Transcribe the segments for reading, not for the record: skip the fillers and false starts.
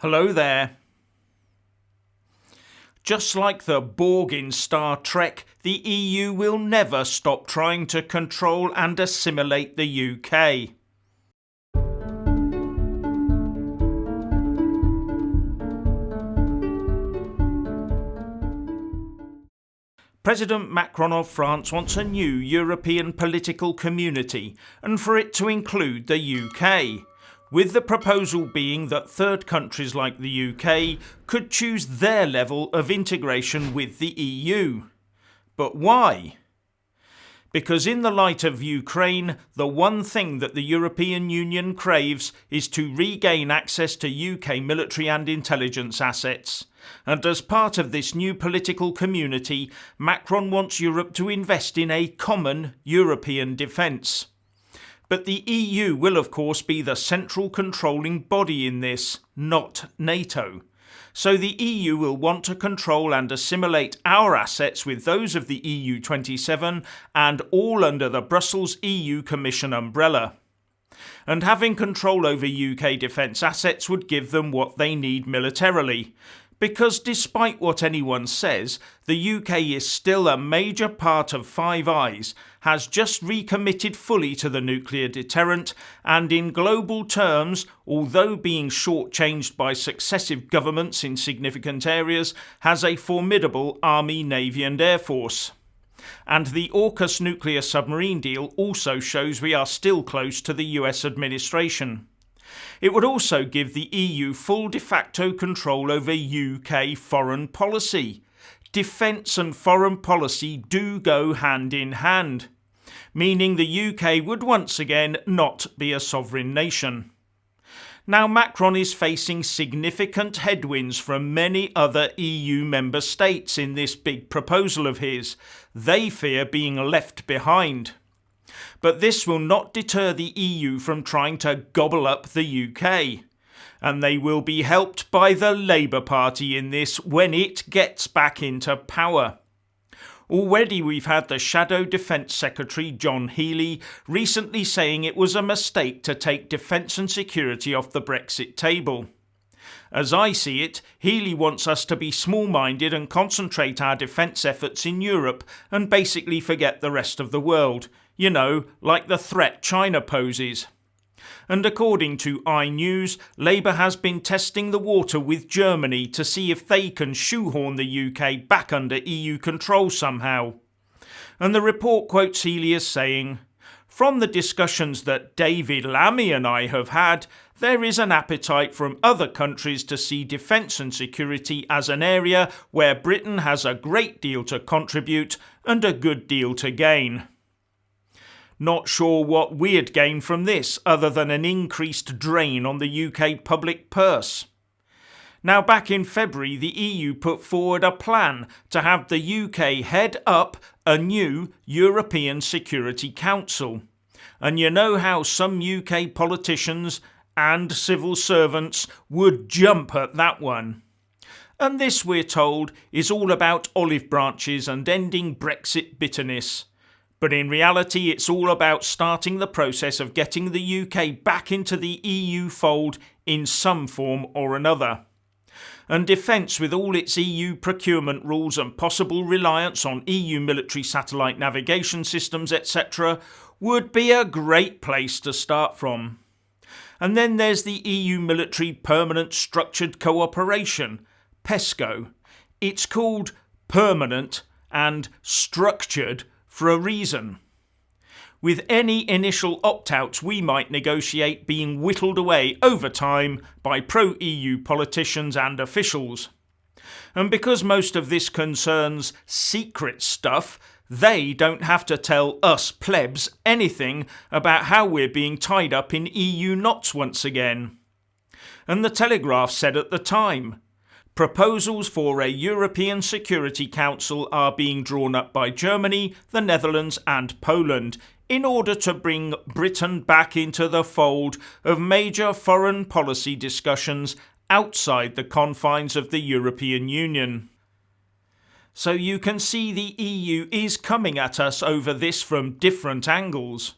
Hello there. Just like the Borg in Star Trek, the EU will never stop trying to control and assimilate the UK. President Macron of France wants a new European political community, and for it to include the UK, with the proposal being that third countries like the UK could choose their level of integration with the EU. But why? Because in the light of Ukraine, the one thing that the European Union craves is to regain access to UK military and intelligence assets. And as part of this new political community, Macron wants Europe to invest in a common European defence. But the EU will of course be the central controlling body in this, not NATO. So the EU will want to control and assimilate our assets with those of the EU 27 and all under the Brussels EU Commission umbrella. And having control over UK defence assets would give them what they need militarily. Because despite what anyone says, the UK is still a major part of Five Eyes, has just recommitted fully to the nuclear deterrent, and in global terms, although being shortchanged by successive governments in significant areas, has a formidable army, navy and air force. And the AUKUS nuclear submarine deal also shows we are still close to the US administration. It would also give the EU full de facto control over UK foreign policy. Defence and foreign policy do go hand in hand, meaning the UK would once again not be a sovereign nation. Now Macron is facing significant headwinds from many other EU member states in this big proposal of his. They fear being left behind. But this will not deter the EU from trying to gobble up the UK. And they will be helped by the Labour Party in this when it gets back into power. Already we've had the Shadow Defence Secretary John Healey recently saying it was a mistake to take defence and security off the Brexit table. As I see it, Healey wants us to be small-minded and concentrate our defence efforts in Europe and basically forget the rest of the world. You know, like the threat China poses. And according to iNews, Labour has been testing the water with Germany to see if they can shoehorn the UK back under EU control somehow. And the report quotes Healey as saying, "From the discussions that David Lammy and I have had, there is an appetite from other countries to see defence and security as an area where Britain has a great deal to contribute and a good deal to gain." Not sure what we'd gain from this other than an increased drain on the UK public purse. Now back in February, the EU put forward a plan to have the UK head up a new European Security Council. And you know how some UK politicians and civil servants would jump at that one. And this, we're told, is all about olive branches and ending Brexit bitterness. But in reality, it's all about starting the process of getting the UK back into the EU fold in some form or another. And defence, with all its EU procurement rules and possible reliance on EU military satellite navigation systems, etc., would be a great place to start from. And then there's the EU Military Permanent Structured Cooperation, PESCO. It's called permanent and structured for a reason. With any initial opt-outs we might negotiate being whittled away over time by pro-EU politicians and officials. And because most of this concerns secret stuff, they don't have to tell us plebs anything about how we're being tied up in EU knots once again. And the Telegraph said at the time, proposals for a European Security Council are being drawn up by Germany, the Netherlands and Poland in order to bring Britain back into the fold of major foreign policy discussions outside the confines of the European Union. So you can see the EU is coming at us over this from different angles.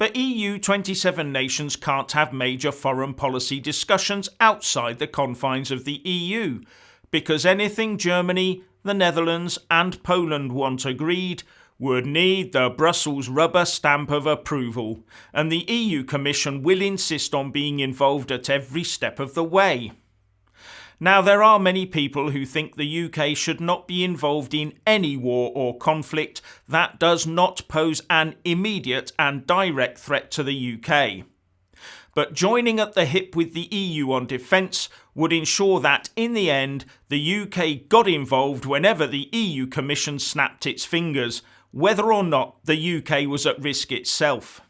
But EU 27 nations can't have major foreign policy discussions outside the confines of the EU, because anything Germany, the Netherlands and Poland want agreed would need the Brussels rubber stamp of approval, and the EU Commission will insist on being involved at every step of the way. Now, there are many people who think the UK should not be involved in any war or conflict that does not pose an immediate and direct threat to the UK. But joining at the hip with the EU on defence would ensure that, in the end, the UK got involved whenever the EU Commission snapped its fingers, whether or not the UK was at risk itself.